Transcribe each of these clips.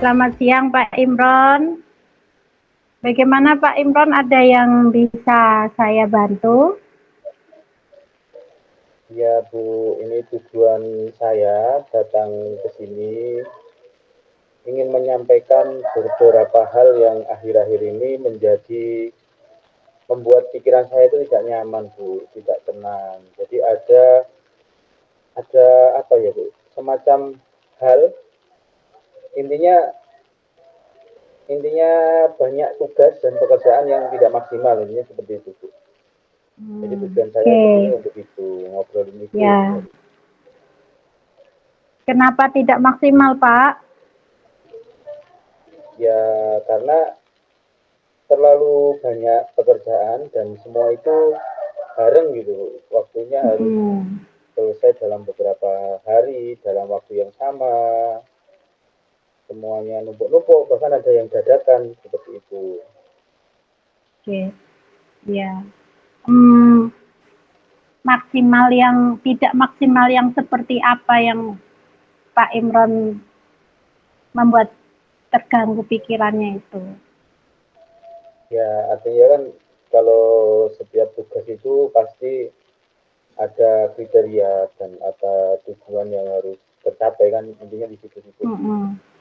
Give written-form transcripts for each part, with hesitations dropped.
Selamat siang Pak Imron. Bagaimana Pak Imron, ada yang bisa saya bantu? Ya Bu, ini tujuan saya datang ke sini ingin menyampaikan beberapa hal yang akhir-akhir ini membuat pikiran saya itu tidak nyaman Bu, tidak tenang. Jadi ada apa ya Bu? Semacam hal intinya intinya banyak tugas dan pekerjaan yang tidak maksimal, intinya seperti itu Bu. Jadi tujuan saya ke sini Oke. untuk itu, ngobrolin itu. Ya. Kenapa tidak maksimal Pak? Ya karena terlalu banyak pekerjaan dan semua itu bareng gitu, waktunya harus selesai dalam beberapa hari dalam waktu yang sama, semuanya numpuk-numpuk, bahkan ada yang dadakan seperti itu. Oke. Ya. Hmm, Maksimal yang tidak maksimal yang seperti apa yang Pak Imron membuat terganggu pikirannya itu? Ya artinya kan kalau setiap tugas itu pasti ada kriteria dan ada tujuan yang harus tercapai, kan intinya di situ-situ.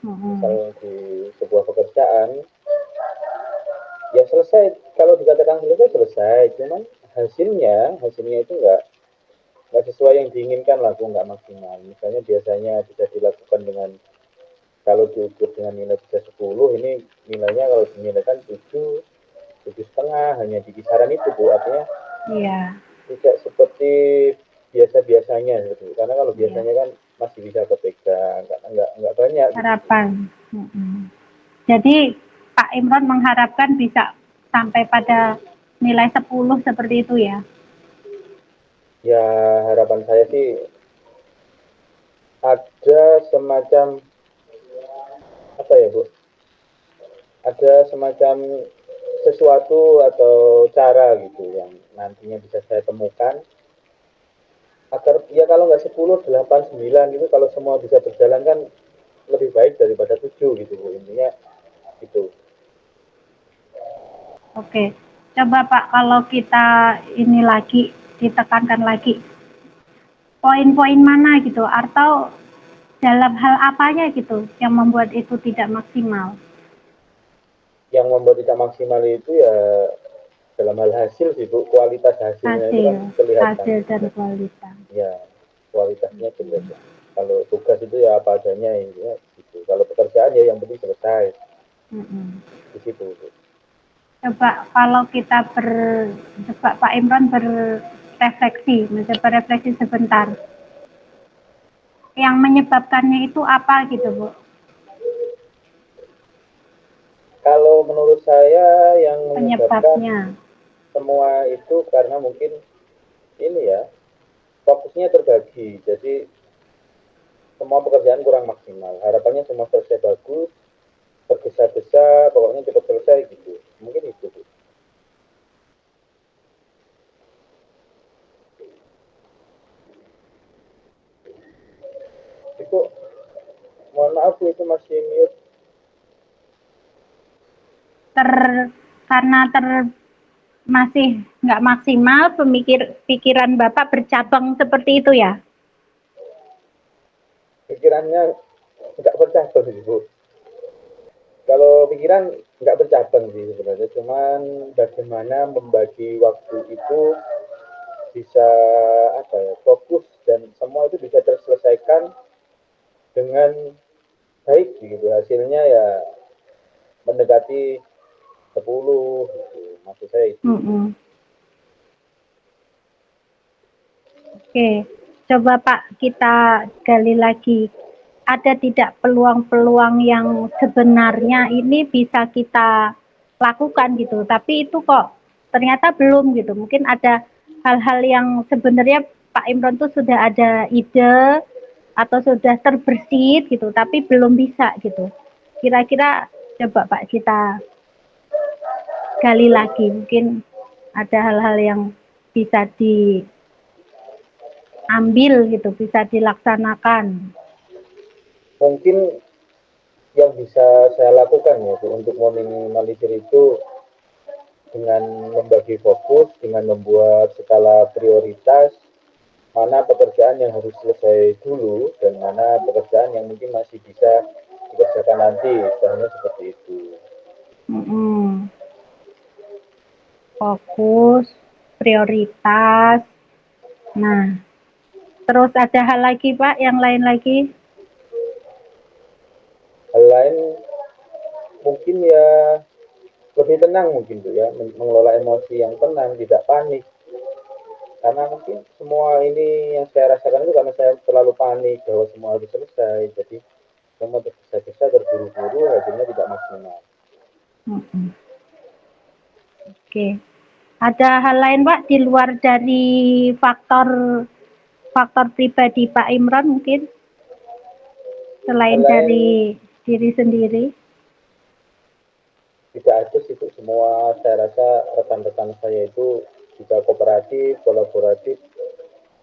Misal di sebuah pekerjaan ya selesai, kalau dikatakan selesai selesai, cuman hasilnya itu nggak sesuai yang diinginkan lah, nggak maksimal. Misalnya biasanya bisa dilakukan dengan, kalau diukur dengan nilai bisa 10, ini nilainya kalau dinilaikan 7, 7,5, hanya di kisaran itu Bu. Artinya tidak seperti biasa-biasanya gitu. Karena kalau biasanya kan masih bisa kepegang, nggak banyak harapan gitu. Jadi Pak Imron mengharapkan bisa sampai pada nilai 10 seperti itu ya? Ya harapan saya sih ada semacam apa ya Bu, ada semacam sesuatu atau cara gitu yang nantinya bisa saya temukan agar ya kalau nggak 10, 8, 9 gitu, kalau semua bisa berjalan kan lebih baik daripada 7 gitu Bu, intinya itu. Oke, coba Pak, kalau kita ini lagi ditekankan lagi, poin-poin mana gitu, atau dalam hal apanya gitu yang membuat itu tidak maksimal? Yang membuat tidak maksimal itu ya dalam hal hasil sih Bu, kualitas hasilnya itu kan kelihatan. Hasil dan kualitas. Ya kualitasnya jelek ya. Kalau tugas itu ya apa adanya ya gitu. Kalau pekerjaan ya yang penting selesai. Di situ Bu. Coba kalau kita coba Pak Imran berrefleksi, mencoba refleksi sebentar. Yang menyebabkannya itu apa gitu Bu? Kalau menurut saya yang menyebabkan Penyebabnya. semua itu karena mungkin ini ya, fokusnya terbagi. Jadi semua pekerjaan kurang maksimal. Harapannya semua selesai bagus, tergesa-gesa, pokoknya cepat selesai gitu. Mungkin itu Bu. Itu mohon maaf Bu, itu masih mute. Karena masih nggak maksimal, pikiran Bapak bercabang seperti itu ya? Pikirannya nggak bercabang sih Bu. Kalau pikiran nggak bercabang sih sebenarnya, cuman bagaimana membagi waktu itu bisa apa ya, fokus dan semua itu bisa terselesaikan dengan baik gitu. Hasilnya ya mendekati 10 gitu. Maksud saya itu. Oke, coba Pak kita gali lagi. Ada tidak peluang-peluang yang sebenarnya ini bisa kita lakukan gitu, tapi itu kok ternyata belum gitu. Mungkin ada hal-hal yang sebenarnya Pak Imron tuh sudah ada ide atau sudah terbersit gitu, tapi belum bisa gitu. Kira-kira coba Pak kita gali lagi, mungkin ada hal-hal yang bisa diambil gitu, bisa dilaksanakan. Mungkin yang bisa saya lakukan ya Bu, untuk meminimalisir itu dengan membagi fokus, dengan membuat skala prioritas, mana pekerjaan yang harus selesai dulu dan mana pekerjaan yang mungkin masih bisa dikerjakan nanti, misalnya seperti itu. Mm-mm. Fokus, prioritas. Nah, terus ada hal lagi Pak, yang lain lagi? Hal lain mungkin ya lebih tenang mungkin tuh ya, mengelola emosi yang tenang, tidak panik. Karena mungkin semua ini yang saya rasakan itu karena saya terlalu panik bahwa semua harus selesai. Jadi semua tergesa-gesa, terburu-buru, hasilnya tidak maksimal. Mm-mm. Oke. Ada hal lain Pak di luar dari faktor faktor pribadi Pak Imran mungkin Hal selain lain dari diri sendiri? tidak ada sih Bu. Semua saya rasa rekan-rekan saya itu juga kooperatif, kolaboratif.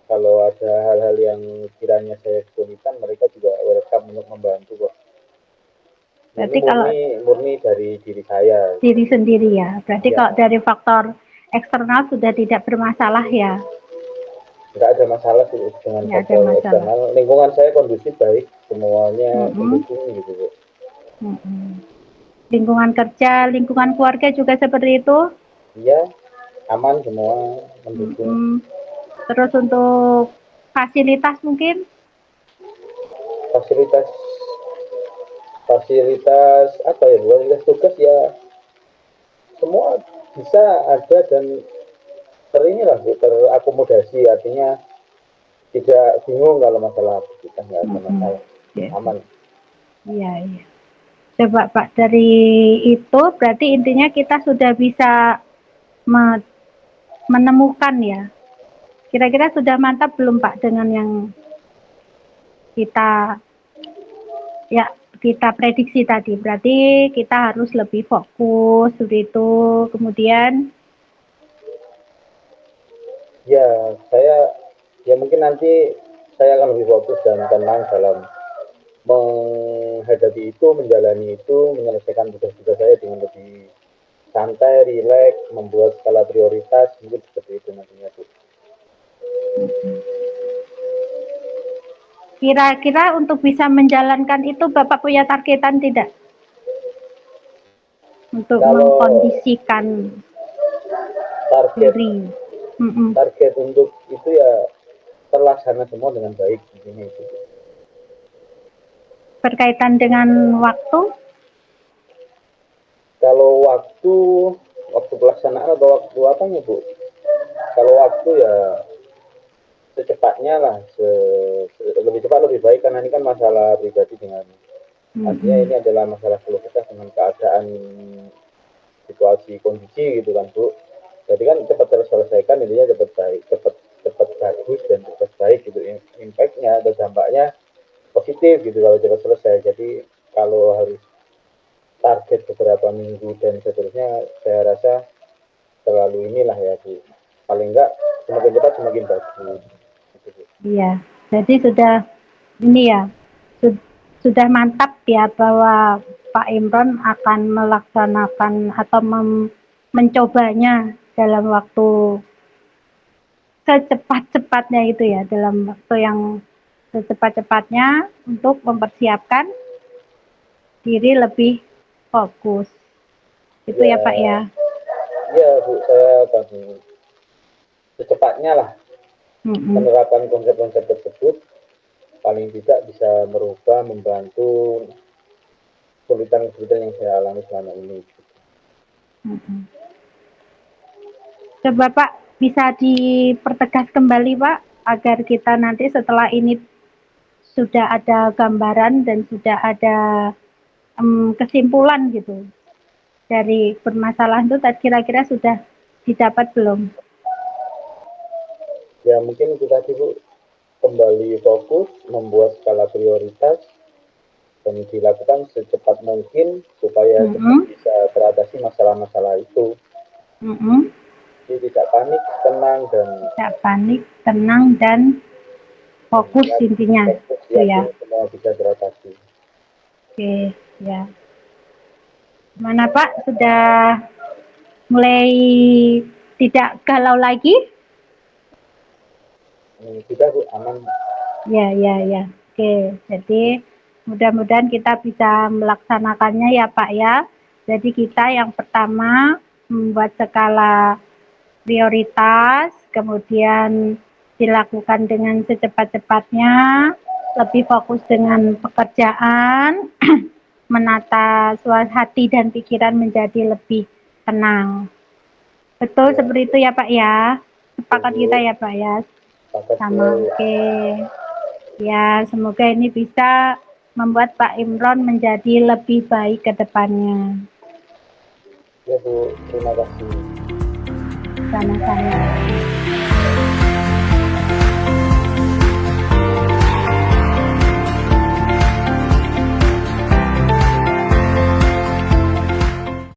Kalau ada hal-hal yang kiranya saya kesulitan, mereka juga welcome untuk membantu kok. Ini Berarti kalau murni dari diri saya. diri sendiri ya. Berarti Ya, kalau dari faktor eksternal sudah tidak bermasalah ya. nggak ada masalah sih dengan Tidak ada faktor masalah. eksternal. Lingkungan saya kondusif baik, semuanya Mm-mm. mendukung gitu Bu. Mm-mm. Lingkungan kerja, lingkungan keluarga juga seperti itu. Iya, aman semua, mendukung. Mm-mm. Terus untuk fasilitas mungkin. Fasilitas fasilitas apa ya, fasilitas tugas ya semua bisa ada dan inilah Bu, terakomodasi, artinya tidak bingung kalau masalah kita, nggak ada Mm-mm. masalah, Ya. aman. Iya, iya. Coba Pak, dari itu berarti intinya kita sudah bisa menemukan ya. Kira-kira sudah mantap belum Pak dengan yang kita ya kita prediksi tadi? Berarti kita harus lebih fokus seperti itu. Kemudian Ya, saya ya mungkin nanti saya akan lebih fokus dan tenang dalam menghadapi itu, menjalani itu, menyelesaikan tugas-tugas saya dengan lebih santai, rileks, membuat skala prioritas, mungkin seperti itu nantinya Bu. kira-kira untuk bisa menjalankan itu Bapak punya targetan tidak? Untuk Kalau mengkondisikan target diri. Mm-mm. target untuk itu ya terlaksana semua dengan baik intinya itu. Berkaitan dengan waktu. Kalau waktu pelaksanaan atau waktu apanya Bu? Kalau waktu ya secepatnya lah, lebih cepat lebih baik karena ini kan masalah pribadi dengan, artinya Mm-mm. ini adalah masalah keluh kesah dengan keadaan situasi kondisi gitu kan Bu. Jadi kan cepat terselesaikan, intinya cepat baik, cepat bagus dan cepat baik gitu, impactnya atau dampaknya positif gitu kalau cepat selesai. Jadi kalau harus target beberapa minggu dan seterusnya, saya rasa terlalu inilah ya Bu. Paling enggak semakin cepat semakin bagus. Gitu, Bu. Iya. Jadi sudah ini ya, sudah mantap ya bahwa Pak Imron akan melaksanakan atau mencobanya dalam waktu secepat-cepatnya itu ya, dalam waktu yang secepat-cepatnya untuk mempersiapkan diri lebih fokus. Itu Ya, ya Pak ya. ya Bu, saya akan secepatnya lah Mm-mm. menerapkan konsep-konsep tersebut, paling tidak bisa merubah, membantu kesulitan-kesulitan yang saya alami selama ini. Mm-mm. Coba Pak bisa dipertegas kembali Pak agar kita nanti setelah ini sudah ada gambaran dan sudah ada kesimpulan gitu dari permasalahan itu kira-kira sudah didapat belum? Ya mungkin itu tadi Bu, kembali fokus, membuat skala prioritas, dan dilakukan secepat mungkin supaya cepat Mm-mm. bisa teratasi masalah-masalah itu. Mm-mm. Jadi tidak panik, tenang, dan Tidak panik, tenang dan fokus intinya fokus, itu ya. yakin semua bisa teratasi. Oke, ya. Mana Pak, sudah mulai tidak galau lagi? Tidak Bu, aman. Ya, ya, ya. Oke, jadi mudah-mudahan kita bisa melaksanakannya ya Pak ya. Jadi kita yang pertama membuat skala prioritas, kemudian dilakukan dengan secepat-cepatnya, lebih fokus dengan pekerjaan, menata hati dan pikiran menjadi lebih tenang. Betul Ya, seperti itu ya Pak ya. Sepakat Bu. kita ya Pak ya. Pakat Sama, Bu. oke. Ya, semoga ini bisa membuat Pak Imron menjadi lebih baik ke depannya. Ya Bu, terima kasih. Sama-sama.